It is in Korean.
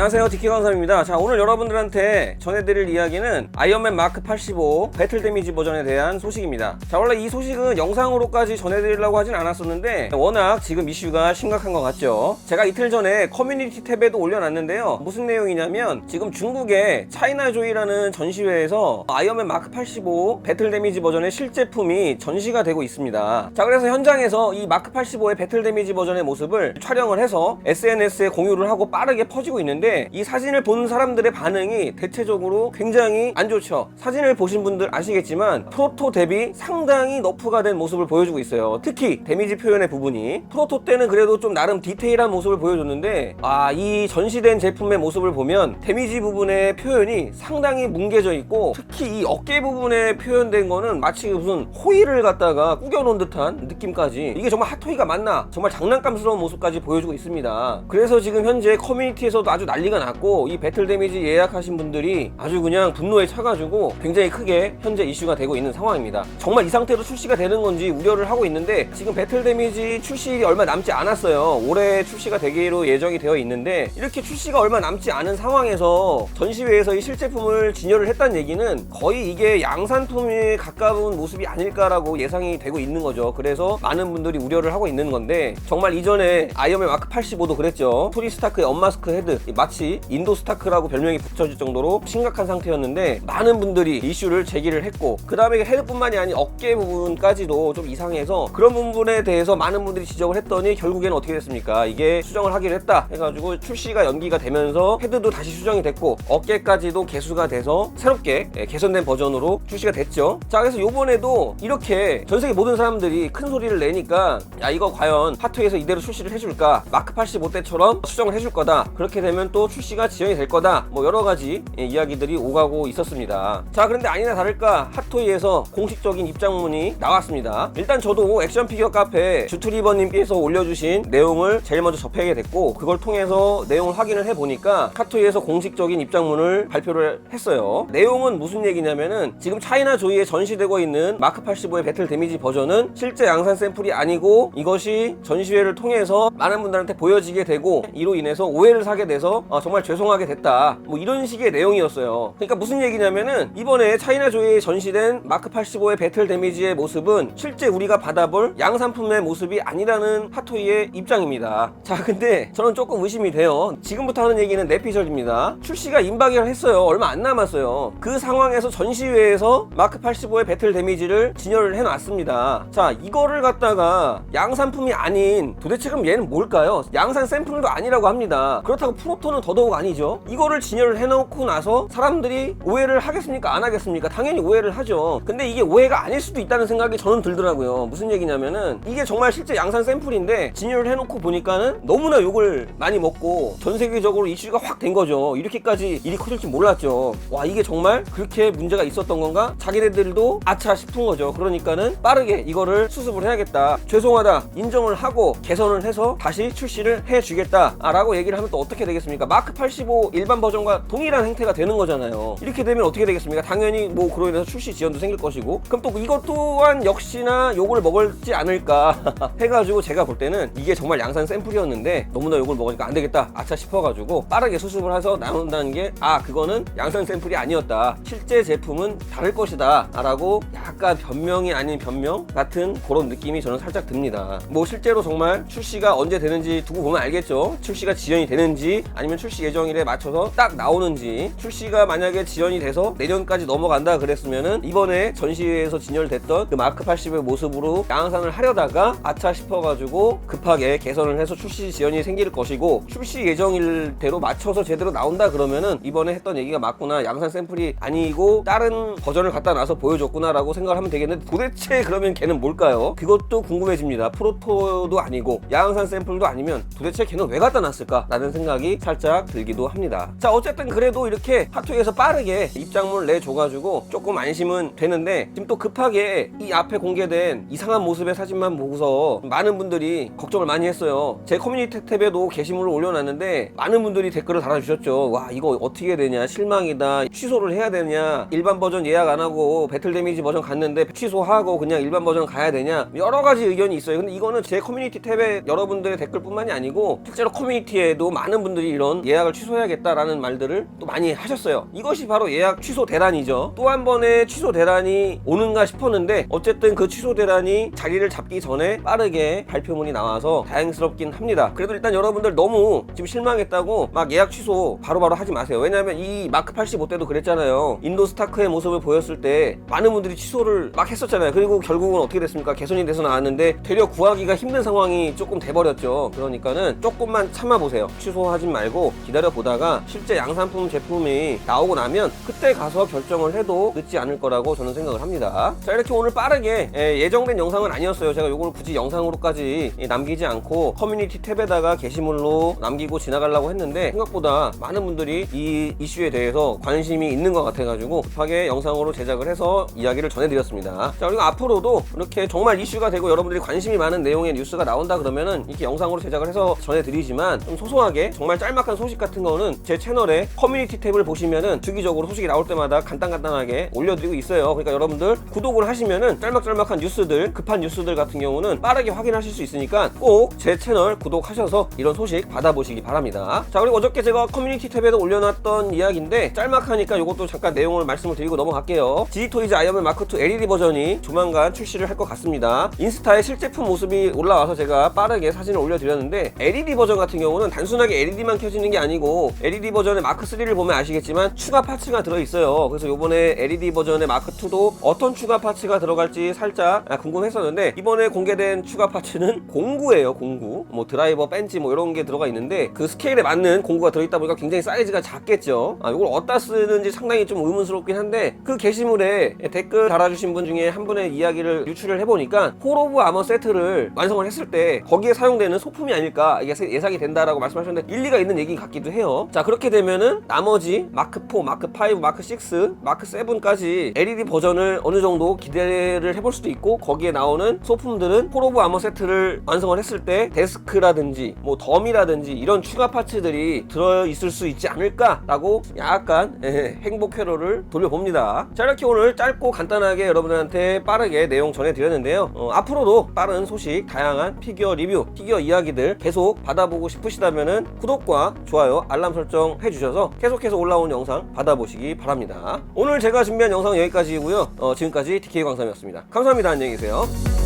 안녕하세요, 디키 강사입니다. 자, 오늘 여러분들한테 전해드릴 이야기는 아이언맨 마크 85 배틀 데미지 버전에 대한 소식입니다. 자, 원래 이 소식은 영상으로까지 전해드리려고 하진 않았었는데 워낙 지금 이슈가 심각한 것 같죠. 제가 이틀 전에 커뮤니티 탭에도 올려놨는데요. 무슨 내용이냐면 지금 중국의 차이나조이라는 전시회에서 아이언맨 마크 85 배틀 데미지 버전의 실제품이 전시가 되고 있습니다. 자, 그래서 현장에서 이 마크 85의 배틀 데미지 버전의 모습을 촬영을 해서 SNS에 공유를 하고 빠르게 퍼지고 있는데, 이 사진을 본 사람들의 반응이 대체적으로 굉장히 안 좋죠. 사진을 보신 분들 아시겠지만 프로토 대비 상당히 너프가 된 모습을 보여주고 있어요. 특히 데미지 표현의 부분이 프로토 때는 그래도 좀 나름 디테일한 모습을 보여줬는데, 이 전시된 제품의 모습을 보면 데미지 부분의 표현이 상당히 뭉개져 있고, 특히 이 어깨 부분에 표현된 거는 마치 무슨 호일을 갖다가 구겨놓은 듯한 느낌까지, 이게 정말 핫토이가 맞나, 정말 장난감스러운 모습까지 보여주고 있습니다. 그래서 지금 현재 커뮤니티에서도 아주 난리가 났고, 이 배틀 데미지 예약하신 분들이 아주 그냥 분노에 차가지고 굉장히 크게 현재 이슈가 되고 있는 상황입니다. 정말 이 상태로 출시가 되는 건지 우려를 하고 있는데, 지금 배틀 데미지 출시일이 얼마 남지 않았어요. 올해 출시가 되기로 예정이 되어 있는데, 이렇게 출시가 얼마 남지 않은 상황에서 전시회에서 이 실제품을 진열을 했다는 얘기는 거의 이게 양산품에 가까운 모습이 아닐까라고 예상이 되고 있는 거죠. 그래서 많은 분들이 우려를 하고 있는 건데, 정말 이전에 아이언맨 마크 85도 그랬죠. 토니 스타크의 언마스크 헤드, 마치 인도 스타크라고 별명이 붙여질 정도로 심각한 상태였는데, 많은 분들이 이슈를 제기를 했고, 그 다음에 헤드뿐만이 아닌 어깨 부분까지도 좀 이상해서 그런 부분에 대해서 많은 분들이 지적을 했더니 결국에는 어떻게 됐습니까? 이게 수정을 하기로 했다 해가지고 출시가 연기가 되면서 헤드도 다시 수정이 됐고 어깨까지도 개수가 돼서 새롭게 개선된 버전으로 출시가 됐죠. 자, 그래서 요번에도 이렇게 전세계 모든 사람들이 큰 소리를 내니까, 야, 이거 과연 핫토이에서 이대로 출시를 해줄까? 마크 85 때처럼 수정을 해줄 거다. 그렇게 되면 또 출시가 지연이 될 거다. 뭐 여러 가지 이야기들이 오가고 있었습니다. 자, 그런데 아니나 다를까 핫토이에서 공식적인 입장문이 나왔습니다. 일단 저도 액션 피규어 카페 주트리버님께서 올려주신 내용을 제일 먼저 접하게 됐고, 그걸 통해서 내용을 확인을 해보니까 핫토이에서 공식적인 입장문을 발표를 했어요. 내용은 무슨 얘기냐면은, 지금 차이나 조이에 전시되고 있는 마크 85의 배틀 데미지 버전은 실제 양산 샘플이 아니고 이것이 전시회를 통해서 많은 분들한테 보여지게 되고, 이로 인해서 오해를 사게 돼서 정말 죄송하게 됐다, 뭐 이런 식의 내용이었어요. 그러니까 무슨 얘기냐면은, 이번에 차이나 조이에 전시된 마크 85의 배틀 데미지의 모습은 실제 우리가 받아볼 양산품의 모습이 아니라는 핫토이의 입장입니다. 자, 근데 저는 조금 의심이 돼요. 지금부터 하는 얘기는 내피셜입니다. 출시가 임박을 했어요. 얼마 안 남았어요. 그 상황에서 전시회에서 마크 85의 배틀 데미지를 진열을 해놨습니다. 자, 이거를 갖다가 양산품이 아닌, 도대체 그럼 얘는 뭘까요? 양산 샘플도 아니라고 합니다. 그렇다고 프로토는 더더욱 아니죠. 이거를 진열을 해놓고 나서 사람들이 오해를 하겠습니까? 안 하겠습니까? 당연히 오해를 하죠. 근데 이게 오해가 아닐 수도 있다는 생각이 저는 들더라고요. 무슨 얘기냐면은, 이게 정말 실제 양산 샘플인데 진열을 해놓고 보니까는 너무나 욕을 많이 먹고 전 세계적으로 이슈가 확 된 거죠. 이렇게까지 일이 커질 줄 몰랐죠. 와, 이게 정말 그렇게 문제가 있었던 건가? 자기네들도 아차 싶은 거죠. 그러니까는 빠르게 이거를 수습을 해야겠다, 죄송하다 인정을 하고 개선을 해서 다시 출시를 해주겠다 라고 얘기를 하면 또 어떻게 되겠습니까? 마크 85 일반 버전과 동일한 행태가 되는 거잖아요. 이렇게 되면 어떻게 되겠습니까? 당연히 뭐 그로 인해서 출시 지연도 생길 것이고, 그럼 또 이것 또한 역시나 욕을 먹을지 않을까 해가지고, 제가 볼 때는 이게 정말 양산 샘플이었는데 너무나 욕을 먹으니까 안 되겠다 아차 싶어가지고 빠르게 수습을 해서 나온다는 게, 그거는 양산 샘플이 아니었다, 실제 제품은 다를 것이다 라고 약간 변명이 아닌 변명 같은 그런 느낌이 저는 살짝 듭니다. 뭐 실제로 정말 출시가 언제 되는지 두고 보면 알겠죠. 출시가 지연이 되는지 아니면 출시 예정일에 맞춰서 딱 나오는지. 출시가 만약에 지연이 돼서 내년까지 넘어간다 그랬으면은 이번에 전시회에서 진열됐던 그 마크 80의 모습으로 양산을 하려다가 아차 싶어가지고 급하게 개선을 해서 출시 지연이 생길 것이고, 출시 예정일대로 맞춰서 제대로 나온다 그러면은 이번에 했던 얘기가 맞구나, 양산 샘플이 아니고 다른 버전을 갖다 놔서 보여줬구나 라고 생각을 하면 되겠는데, 도대체 그러면 걔는 뭘까요? 그것도 궁금해집니다. 프로토도 아니고 양산 샘플도 아니면 도대체 걔는 왜 갖다 놨을까 라는 생각이 살짝 들기도 합니다. 자, 어쨌든 그래도 이렇게 핫토이에서 빠르게 입장문을 내줘가지고 조금 안심은 되는데, 지금 또 급하게 이 앞에 공개된 이상한 모습의 사진만 보고서 많은 분들이 걱정을 많이 했어요. 제 커뮤니티 탭에도 게시물을 올려놨는데 많은 분들이 댓글을 달아주셨죠. 와, 이거 어떻게 되냐, 실망이다, 취소를 해야 되냐, 일반 버전 예약 안 하고 배틀 데미지 버전 갔는데 취소하고 그냥 일반 버전 가야 되냐, 여러 가지 의견이 있어요. 근데 이거는 제 커뮤니티 탭에 여러분들의 댓글뿐만이 아니고 실제로 커뮤니티에도 많은 분들이 이런 한번 예약을 취소해야겠다라는 말들을 또 많이 하셨어요. 이것이 바로 예약 취소 대란이죠. 또 한 번의 취소 대란이 오는가 싶었는데 어쨌든 그 취소 대란이 자리를 잡기 전에 빠르게 발표문이 나와서 다행스럽긴 합니다. 그래도 일단 여러분들 너무 지금 실망했다고 막 예약 취소 바로바로 하지 마세요. 왜냐하면 이 마크 85 때도 그랬잖아요. 인도 스타크의 모습을 보였을 때 많은 분들이 취소를 막 했었잖아요. 그리고 결국은 어떻게 됐습니까? 개선이 돼서 나왔는데 되려 구하기가 힘든 상황이 조금 돼버렸죠. 그러니까는 조금만 참아보세요. 취소하진 말고 기다려보다가 실제 양산품 제품이 나오고 나면 그때 가서 결정을 해도 늦지 않을 거라고 저는 생각을 합니다. 자, 이렇게 오늘 빠르게 예정된 영상은 아니었어요. 제가 이걸 굳이 영상으로까지 남기지 않고 커뮤니티 탭에다가 게시물로 남기고 지나가려고 했는데 생각보다 많은 분들이 이 이슈에 대해서 관심이 있는 것 같아가지고 급하게 영상으로 제작을 해서 이야기를 전해드렸습니다. 자, 그리고 앞으로도 이렇게 정말 이슈가 되고 여러분들이 관심이 많은 내용의 뉴스가 나온다 그러면은 이렇게 영상으로 제작을 해서 전해드리지만 좀 소소하게 정말 짤막한 소식 같은 거는 제 채널에 커뮤니티 탭을 보시면은 주기적으로 소식이 나올 때마다 간단하게 올려드리고 있어요. 그러니까 여러분들 구독을 하시면은 짤막한 뉴스들, 급한 뉴스들 같은 경우는 빠르게 확인하실 수 있으니까 꼭 제 채널 구독하셔서 이런 소식 받아보시기 바랍니다. 자, 그리고 어저께 제가 커뮤니티 탭에도 올려놨던 이야기인데 짤막하니까 이것도 잠깐 내용을 말씀을 드리고 넘어갈게요. 지지토이즈 아이언맨 마크2 LED 버전이 조만간 출시를 할 것 같습니다. 인스타에 실제품 모습이 올라와서 제가 빠르게 사진을 올려드렸는데 LED 버전 같은 경우는 단순하게 LED만 켜지는 게 아니고 LED 버전의 마크3를 보면 아시겠지만 추가 파츠가 들어있어요. 그래서 요번에 LED 버전의 마크2도 어떤 추가 파츠가 들어갈지 살짝 궁금했었는데 이번에 공개된 추가 파츠는 공구예요. 공구. 뭐 드라이버, 벤치 뭐 이런 게 들어가 있는데 그 스케일에 맞는 공구가 들어있다 보니까 굉장히 사이즈가 작겠죠. 이걸 어디다 쓰는지 상당히 좀 의문스럽긴 한데 그 게시물에 댓글 달아주신 분 중에 한 분의 이야기를 유출을 해보니까 홀 오브 아머 세트를 완성을 했을 때 거기에 사용되는 소품이 아닐까 이게 예상이 된다라고 말씀하셨는데 일리가 있는 얘기 같기도 해요. 자, 그렇게 되면은 나머지 마크4, 마크5, 마크6, 마크7까지 LED 버전을 어느 정도 기대를 해볼 수도 있고 거기에 나오는 소품들은 홀 오브 아머 세트를 완성을 했을 때 데스크라든지 뭐 덤이라든지 이런 추가 파츠들이 들어있을 수 있지 않을까라고 약간 행복 회로를 돌려봅니다. 자, 이렇게 오늘 짧고 간단하게 여러분들한테 빠르게 내용 전해드렸는데요. 앞으로도 빠른 소식, 다양한 피규어 리뷰, 피규어 이야기들 계속 받아보고 싶으시다면은 구독과 좋아요, 알람 설정 해주셔서 계속해서 올라오는 영상 받아보시기 바랍니다. 오늘 제가 준비한 영상은 여기까지고요. 지금까지 DK 광삼이었습니다. 감사합니다. 안녕히 계세요.